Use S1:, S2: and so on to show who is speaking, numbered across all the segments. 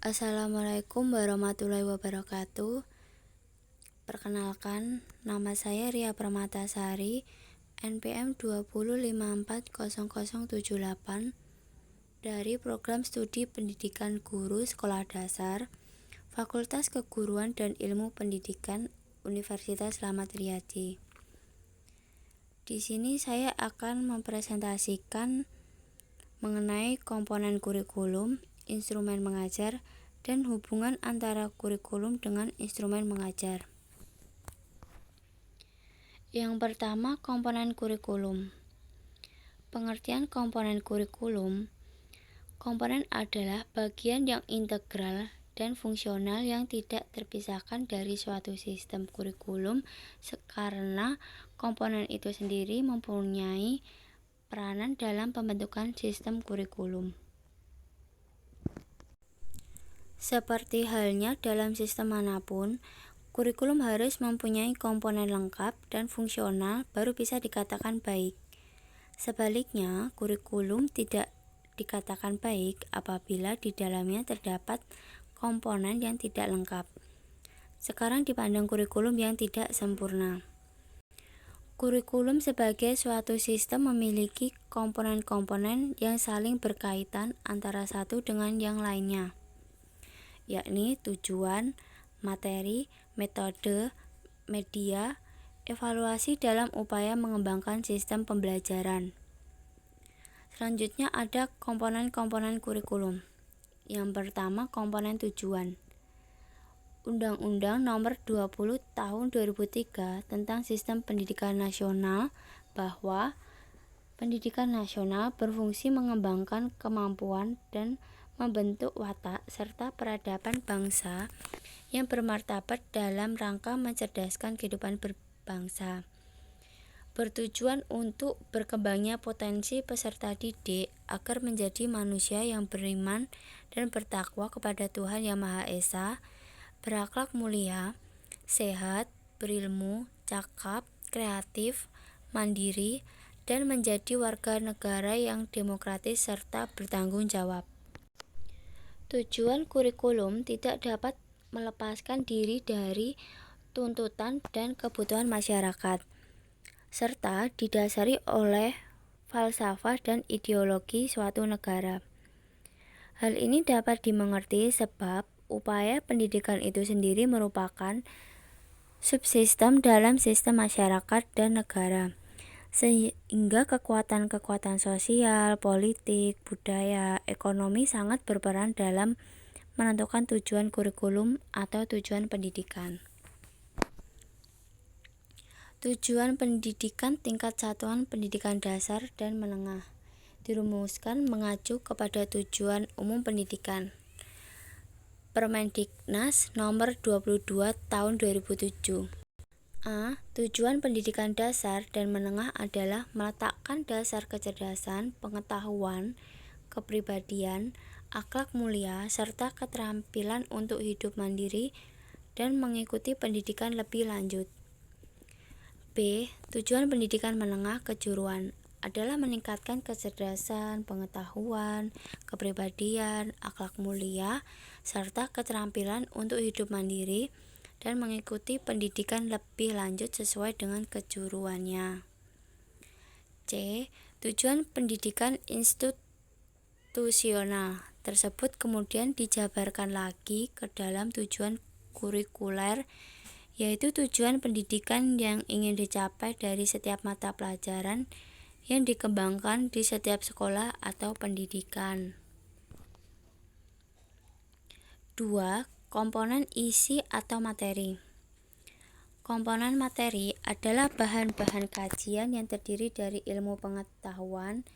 S1: Assalamualaikum warahmatullahi wabarakatuh. Perkenalkan, nama saya Ria Permatasari, NPM 20540078 dari Program Studi Pendidikan Guru Sekolah Dasar, Fakultas Keguruan dan Ilmu Pendidikan, Universitas Slamet Riyadi. Di sini saya akan mempresentasikan mengenai komponen kurikulum, instrumen mengajar, dan hubungan antara kurikulum dengan instrumen mengajar. Yang pertama, komponen kurikulum. Pengertian komponen kurikulum. Komponen adalah bagian yang integral dan fungsional yang tidak terpisahkan dari suatu sistem kurikulum karena komponen itu sendiri mempunyai peranan dalam pembentukan sistem kurikulum. Seperti halnya dalam sistem manapun, kurikulum harus mempunyai komponen lengkap dan fungsional baru bisa dikatakan baik. Sebaliknya, kurikulum tidak dikatakan baik apabila di dalamnya terdapat komponen yang tidak lengkap. Sekarang dipandang kurikulum yang tidak sempurna. Kurikulum sebagai suatu sistem memiliki komponen-komponen yang saling berkaitan antara satu dengan yang lainnya, yakni tujuan, materi, metode, media, evaluasi dalam upaya mengembangkan sistem pembelajaran. Selanjutnya ada komponen-komponen kurikulum. Yang pertama, komponen tujuan. Undang-Undang Nomor 20 Tahun 2003 tentang Sistem Pendidikan Nasional bahwa pendidikan nasional berfungsi mengembangkan kemampuan dan membentuk watak serta peradaban bangsa yang bermartabat dalam rangka mencerdaskan kehidupan berbangsa. Bertujuan untuk berkembangnya potensi peserta didik agar menjadi manusia yang beriman dan bertakwa kepada Tuhan Yang Maha Esa, berakhlak mulia, sehat, berilmu, cakap, kreatif, mandiri, dan menjadi warga negara yang demokratis serta bertanggung jawab. Tujuan kurikulum tidak dapat melepaskan diri dari tuntutan dan kebutuhan masyarakat, serta didasari oleh falsafah dan ideologi suatu negara. Hal ini dapat dimengerti sebab upaya pendidikan itu sendiri merupakan subsistem dalam sistem masyarakat dan negara, sehingga kekuatan-kekuatan sosial, politik, budaya, ekonomi sangat berperan dalam menentukan tujuan kurikulum atau tujuan pendidikan. Tujuan pendidikan tingkat satuan pendidikan dasar dan menengah dirumuskan mengacu kepada tujuan umum pendidikan. Permendiknas Nomor 22 Tahun 2007. A. Tujuan pendidikan dasar dan menengah adalah meletakkan dasar kecerdasan, pengetahuan, kepribadian, akhlak mulia, serta keterampilan untuk hidup mandiri dan mengikuti pendidikan lebih lanjut. B. Tujuan pendidikan menengah kejuruan adalah meningkatkan kecerdasan, pengetahuan, kepribadian, akhlak mulia, serta keterampilan untuk hidup mandiri dan mengikuti pendidikan lebih lanjut sesuai dengan kejuruannya. C. Tujuan pendidikan institusional tersebut kemudian dijabarkan lagi ke dalam tujuan kurikuler, yaitu tujuan pendidikan yang ingin dicapai dari setiap mata pelajaran yang dikembangkan di setiap sekolah atau pendidikan. 2. Komponen isi atau materi. Komponen materi adalah bahan-bahan kajian yang terdiri dari ilmu pengetahuan,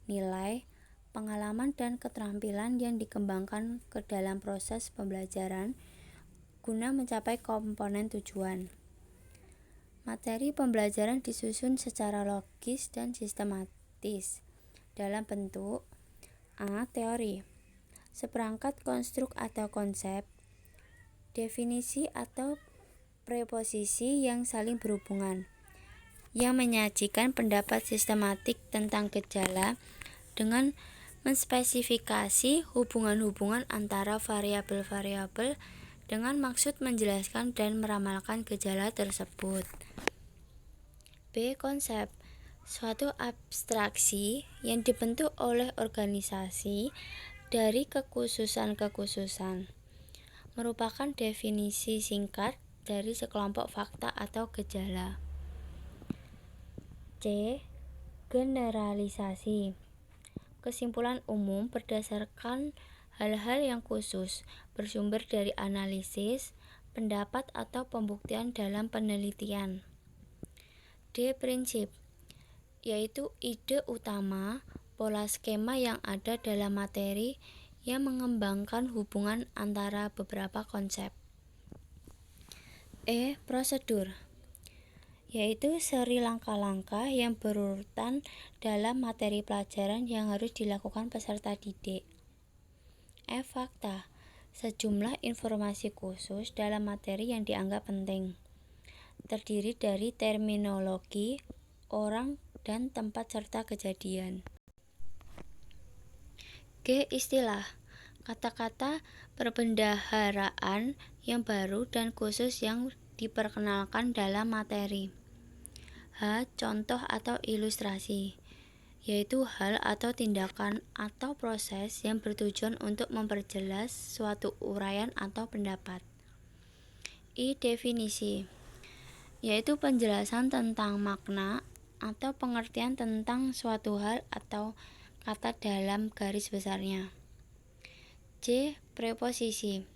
S1: nilai, pengalaman, dan keterampilan yang dikembangkan ke dalam proses pembelajaran guna mencapai komponen tujuan. Materi pembelajaran disusun secara logis dan sistematis dalam bentuk A. Teori, seperangkat konstruk atau konsep, definisi atau preposisi yang saling berhubungan, yang menyajikan pendapat sistematik tentang gejala dengan menspesifikasi hubungan-hubungan antara variabel-variabel dengan maksud menjelaskan dan meramalkan gejala tersebut. B. Konsep. Suatu abstraksi yang dibentuk oleh organisasi dari kekhususan-kekhususan merupakan definisi singkat dari sekelompok fakta atau gejala. C. Generalisasi. Kesimpulan umum berdasarkan hal-hal yang khusus, bersumber dari analisis, pendapat atau pembuktian dalam penelitian. D. Prinsip, yaitu ide utama, pola skema yang ada dalam materi yang mengembangkan hubungan antara beberapa konsep. E. Prosedur, yaitu seri langkah-langkah yang berurutan dalam materi pelajaran yang harus dilakukan peserta didik. F. Fakta, sejumlah informasi khusus dalam materi yang dianggap penting, terdiri dari terminologi, orang, dan tempat serta kejadian. G. Istilah, kata-kata perbendaharaan yang baru dan khusus yang diperkenalkan dalam materi. H. Contoh atau ilustrasi, yaitu hal atau tindakan atau proses yang bertujuan untuk memperjelas suatu uraian atau pendapat. I. Definisi, yaitu penjelasan tentang makna atau pengertian tentang suatu hal atau kata dalam garis besarnya. J. Preposisi,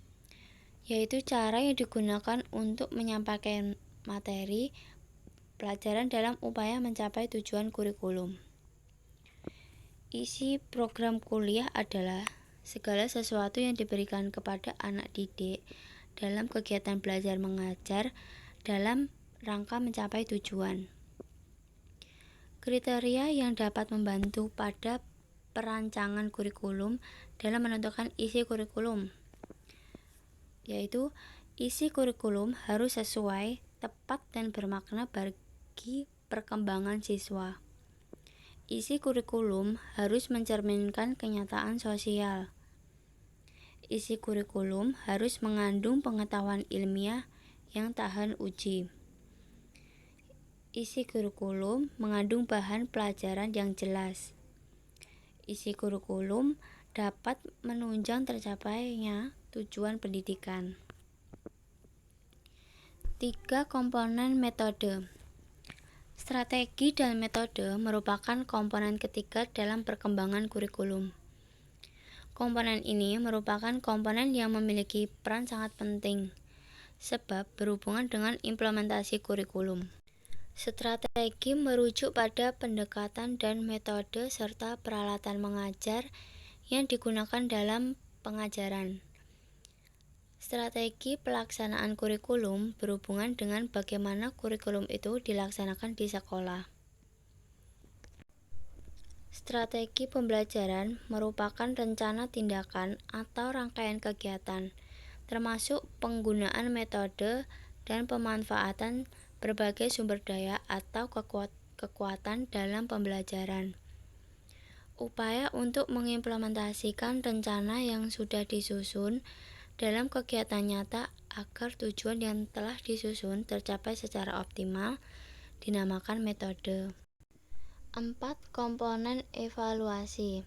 S1: yaitu cara yang digunakan untuk menyampaikan materi pelajaran dalam upaya mencapai tujuan kurikulum. Isi program kuliah adalah segala sesuatu yang diberikan kepada anak didik dalam kegiatan belajar mengajar dalam rangka mencapai tujuan. Kriteria yang dapat membantu pada perancangan kurikulum dalam menentukan isi kurikulum, yaitu isi kurikulum harus sesuai, tepat, dan bermakna bagi perkembangan siswa. Isi kurikulum harus mencerminkan kenyataan sosial. Isi kurikulum harus mengandung pengetahuan ilmiah yang tahan uji. Isi kurikulum mengandung bahan pelajaran yang jelas. Isi kurikulum dapat menunjang tercapainya tujuan pendidikan. 3. Komponen metode. Strategi dan metode merupakan komponen ketiga dalam perkembangan kurikulum. Komponen ini merupakan komponen yang memiliki peran sangat penting, sebab berhubungan dengan implementasi kurikulum. Strategi merujuk pada pendekatan dan metode serta peralatan mengajar yang digunakan dalam pengajaran. Strategi pelaksanaan kurikulum berhubungan dengan bagaimana kurikulum itu dilaksanakan di sekolah. Strategi pembelajaran merupakan rencana tindakan atau rangkaian kegiatan, termasuk penggunaan metode dan pemanfaatan berbagai sumber daya atau kekuatan dalam pembelajaran. Upaya untuk mengimplementasikan rencana yang sudah disusun dalam kegiatan nyata agar tujuan yang telah disusun tercapai secara optimal dinamakan metode. 4. Komponen evaluasi.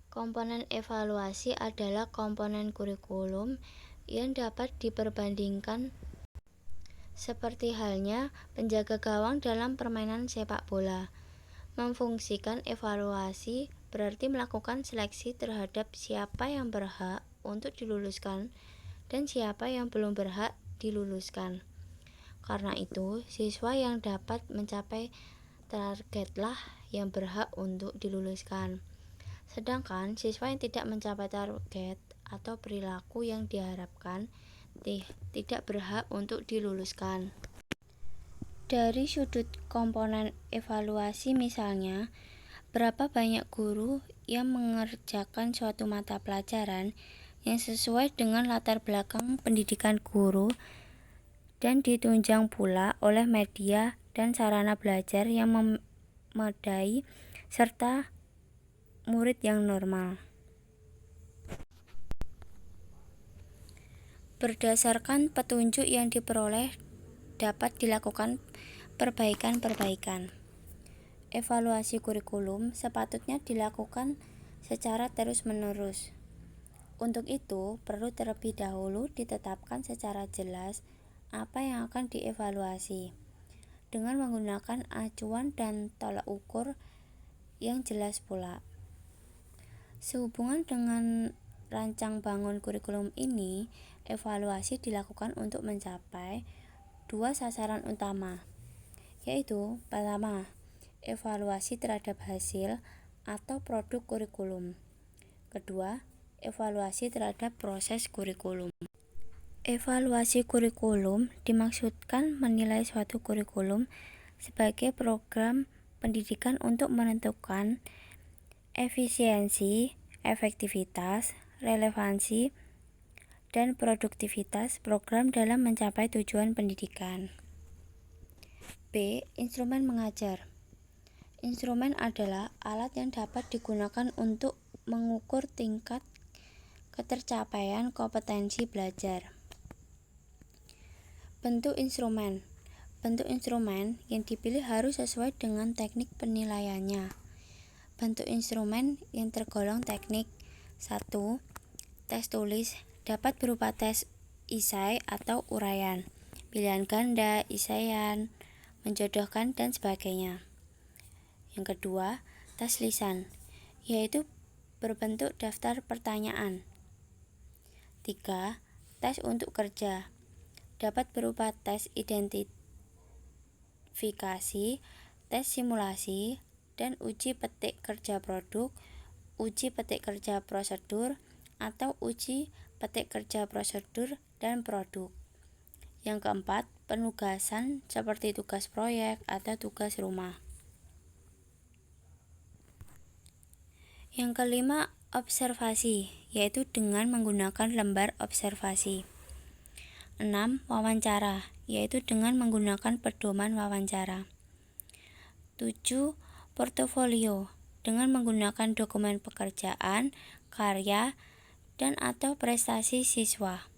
S1: Komponen evaluasi adalah komponen kurikulum yang dapat diperbandingkan seperti halnya penjaga gawang dalam permainan sepak bola. Memfungsikan evaluasi berarti melakukan seleksi terhadap siapa yang berhak untuk diluluskan dan siapa yang belum berhak diluluskan. Karena itu, siswa yang dapat mencapai targetlah yang berhak untuk diluluskan. Sedangkan siswa yang tidak mencapai target atau perilaku yang diharapkan tidak berhak untuk diluluskan. Dari sudut komponen evaluasi misalnya, berapa banyak guru yang mengerjakan suatu mata pelajaran yang sesuai dengan latar belakang pendidikan guru dan ditunjang pula oleh media dan sarana belajar yang memadai serta murid yang normal. Berdasarkan petunjuk yang diperoleh, dapat dilakukan perbaikan-perbaikan. Evaluasi kurikulum sepatutnya dilakukan secara terus-menerus. Untuk itu, perlu terlebih dahulu ditetapkan secara jelas apa yang akan dievaluasi, dengan menggunakan acuan dan tolak ukur yang jelas pula. Sehubungan dengan rancang bangun kurikulum ini, evaluasi dilakukan untuk mencapai 2 sasaran utama, yaitu pertama, evaluasi terhadap hasil atau produk kurikulum. Kedua, evaluasi terhadap proses kurikulum. Evaluasi kurikulum dimaksudkan menilai suatu kurikulum sebagai program pendidikan untuk menentukan efisiensi, efektivitas, relevansi, dan produktivitas program dalam mencapai tujuan pendidikan. B. Instrumen mengajar. Instrumen adalah alat yang dapat digunakan untuk mengukur tingkat ketercapaian kompetensi belajar. Bentuk instrumen. Bentuk instrumen yang dipilih harus sesuai dengan teknik penilaiannya. Bentuk instrumen yang tergolong teknik. 1. Tes tulis dapat berupa tes isai atau uraian, pilihan ganda, isaian, menjodohkan, dan sebagainya. Yang kedua, tes lisan, yaitu berbentuk daftar pertanyaan. 3. Tes untuk kerja dapat berupa tes identifikasi, tes simulasi, dan uji petik kerja produk, uji petik kerja prosedur, atau uji petik kerja prosedur dan produk. Yang keempat, penugasan seperti tugas proyek atau tugas rumah. Yang kelima, observasi, yaitu dengan menggunakan lembar observasi. 6. Wawancara, yaitu dengan menggunakan pedoman wawancara. 7. Portofolio, dengan menggunakan dokumen pekerjaan, karya, dan atau prestasi siswa.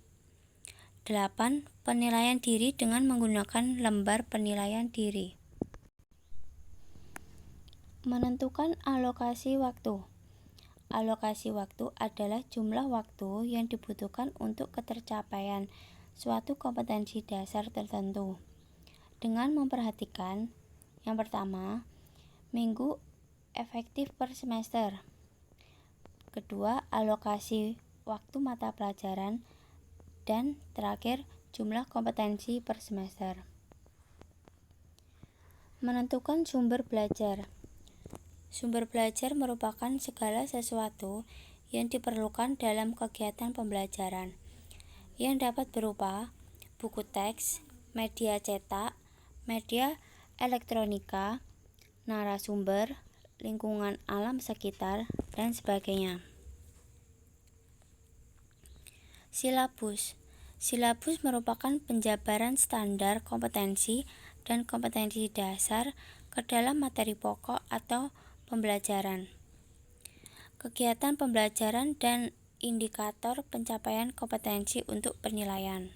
S1: 8. Penilaian diri dengan menggunakan lembar penilaian diri. Menentukan alokasi waktu. Alokasi waktu adalah jumlah waktu yang dibutuhkan untuk ketercapaian suatu kompetensi dasar tertentu, dengan memperhatikan yang pertama, minggu efektif per semester. Kedua, alokasi waktu mata pelajaran, dan terakhir, jumlah kompetensi per semester. Menentukan sumber belajar. Sumber belajar merupakan segala sesuatu yang diperlukan dalam kegiatan pembelajaran, yang dapat berupa buku teks, media cetak, media elektronika, narasumber, lingkungan alam sekitar, dan sebagainya. Silabus. Silabus merupakan penjabaran standar kompetensi dan kompetensi dasar ke dalam materi pokok atau pembelajaran, kegiatan pembelajaran, dan indikator pencapaian kompetensi untuk penilaian.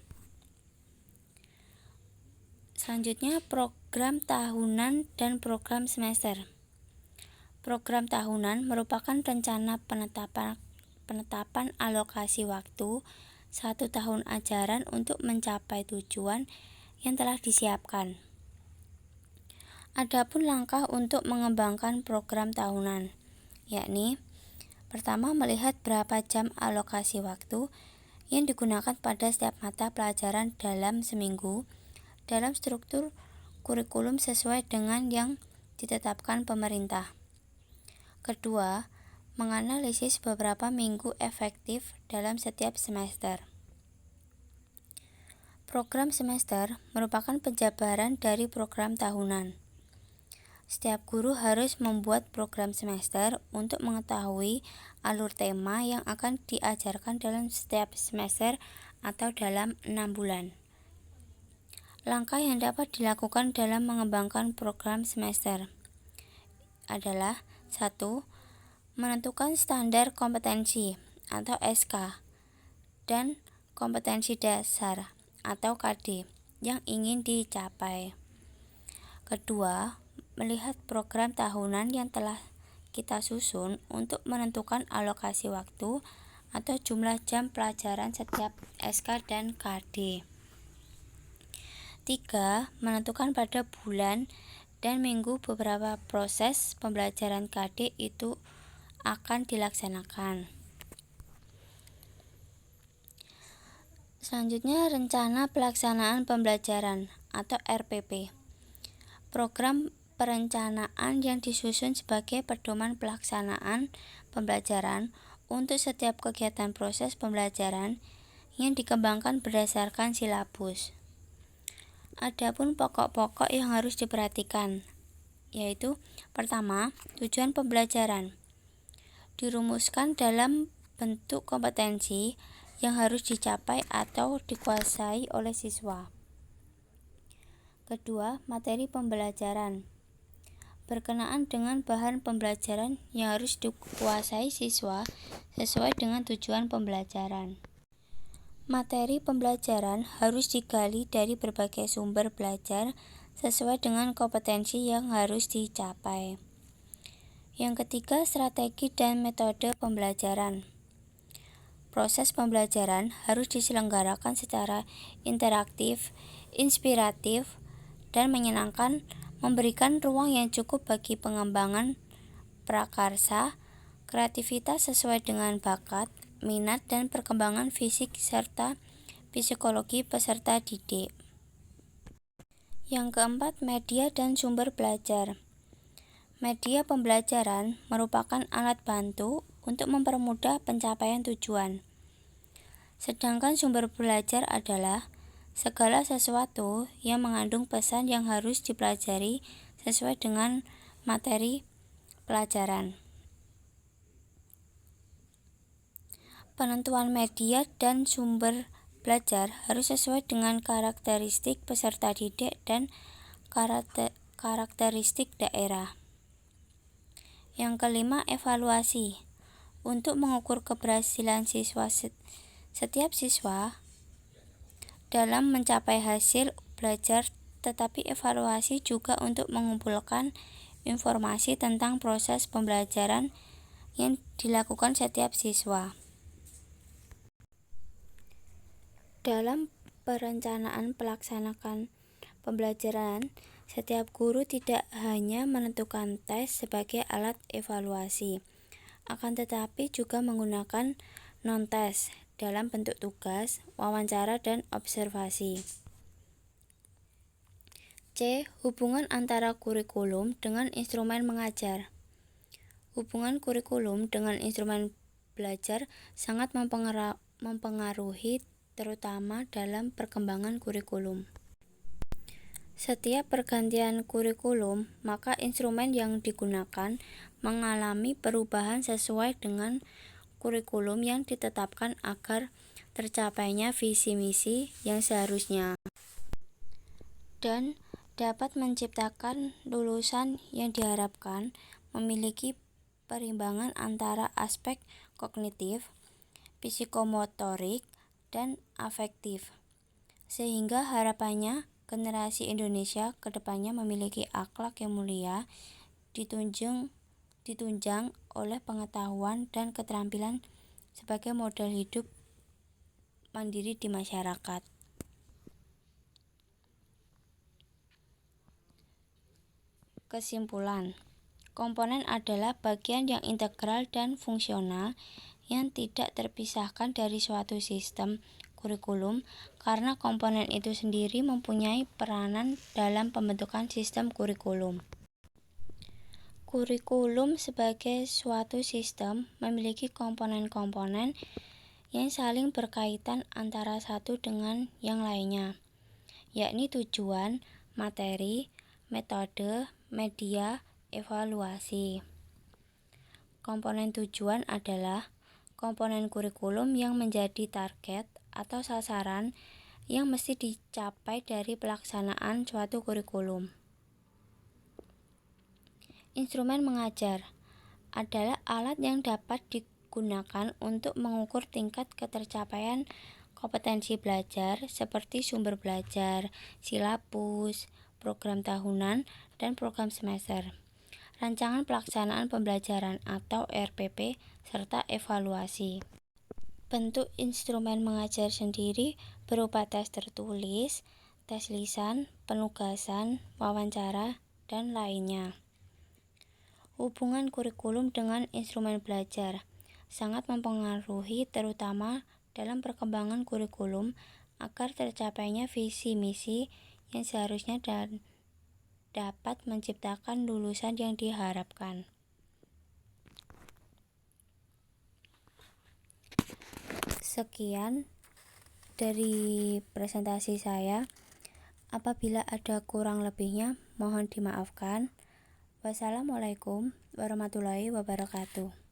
S1: Selanjutnya, program tahunan dan program semester. Program tahunan merupakan rencana penetapan alokasi waktu 1 tahun ajaran untuk mencapai tujuan yang telah disiapkan. Adapun langkah untuk mengembangkan program tahunan, yakni pertama, melihat berapa jam alokasi waktu yang digunakan pada setiap mata pelajaran dalam seminggu dalam struktur kurikulum sesuai dengan yang ditetapkan pemerintah. Kedua, menganalisis beberapa minggu efektif dalam setiap semester. Program semester merupakan penjabaran dari program tahunan. Setiap guru harus membuat program semester untuk mengetahui alur tema yang akan diajarkan dalam setiap semester atau dalam 6 bulan. Langkah yang dapat dilakukan dalam mengembangkan program semester adalah 1. menentukan standar kompetensi atau SK dan kompetensi dasar atau KD yang ingin dicapai. Kedua, melihat program tahunan yang telah kita susun untuk menentukan alokasi waktu atau jumlah jam pelajaran setiap SK dan KD. 3. Menentukan pada bulan dan minggu beberapa proses pembelajaran KD itu akan dilaksanakan. Selanjutnya, rencana pelaksanaan pembelajaran atau RPP. Program perencanaan yang disusun sebagai pedoman pelaksanaan pembelajaran untuk setiap kegiatan proses pembelajaran yang dikembangkan berdasarkan silabus. Adapun pokok-pokok yang harus diperhatikan, yaitu pertama, tujuan pembelajaran dirumuskan dalam bentuk kompetensi yang harus dicapai atau dikuasai oleh siswa. Kedua, materi pembelajaran berkenaan dengan bahan pembelajaran yang harus dikuasai siswa sesuai dengan tujuan pembelajaran. Materi pembelajaran harus digali dari berbagai sumber belajar sesuai dengan kompetensi yang harus dicapai. Yang ketiga, strategi dan metode pembelajaran. Proses pembelajaran harus diselenggarakan secara interaktif, inspiratif, dan menyenangkan, memberikan ruang yang cukup bagi pengembangan prakarsa, kreativitas sesuai dengan bakat, minat, dan perkembangan fisik serta psikologi peserta didik. Yang keempat, media dan sumber belajar. Media pembelajaran merupakan alat bantu untuk mempermudah pencapaian tujuan. Sedangkan sumber belajar adalah segala sesuatu yang mengandung pesan yang harus dipelajari sesuai dengan materi pelajaran. Penentuan media dan sumber belajar harus sesuai dengan karakteristik peserta didik dan karakteristik daerah. Yang kelima, evaluasi. Untuk mengukur keberhasilan setiap siswa dalam mencapai hasil belajar, tetapi evaluasi juga untuk mengumpulkan informasi tentang proses pembelajaran yang dilakukan setiap siswa. Dalam perencanaan pelaksanaan pembelajaran, setiap guru tidak hanya menentukan tes sebagai alat evaluasi, akan tetapi juga menggunakan non-tes dalam bentuk tugas, wawancara, dan observasi. C. Hubungan antara kurikulum dengan instrumen mengajar. Hubungan kurikulum dengan instrumen belajar sangat mempengaruhi terutama dalam perkembangan kurikulum. Setiap pergantian kurikulum, maka instrumen yang digunakan mengalami perubahan sesuai dengan kurikulum yang ditetapkan agar tercapainya visi misi yang seharusnya, dan dapat menciptakan lulusan yang diharapkan memiliki perimbangan antara aspek kognitif, psikomotorik, dan afektif, sehingga harapannya generasi Indonesia ke depannya memiliki akhlak yang mulia, ditunjang oleh pengetahuan dan keterampilan sebagai modal hidup mandiri di masyarakat. Kesimpulan, komponen adalah bagian yang integral dan fungsional yang tidak terpisahkan dari suatu sistem kurikulum, karena komponen itu sendiri mempunyai peranan dalam pembentukan sistem kurikulum. Kurikulum sebagai suatu sistem memiliki komponen-komponen yang saling berkaitan antara satu dengan yang lainnya, yakni tujuan, materi, metode, media, evaluasi. Komponen tujuan adalah komponen kurikulum yang menjadi target atau sasaran yang mesti dicapai dari pelaksanaan suatu kurikulum. Instrumen mengajar adalah alat yang dapat digunakan untuk mengukur tingkat ketercapaian kompetensi belajar seperti sumber belajar, silabus, program tahunan, dan program semester, rancangan pelaksanaan pembelajaran atau RPP, serta evaluasi. Bentuk instrumen mengajar sendiri berupa tes tertulis, tes lisan, penugasan, wawancara, dan lainnya. Hubungan kurikulum dengan instrumen belajar sangat mempengaruhi terutama dalam perkembangan kurikulum agar tercapainya visi misi yang seharusnya dan dapat menciptakan lulusan yang diharapkan. Sekian dari presentasi saya. Apabila ada kurang lebihnya, mohon dimaafkan. Wassalamualaikum warahmatullahi wabarakatuh.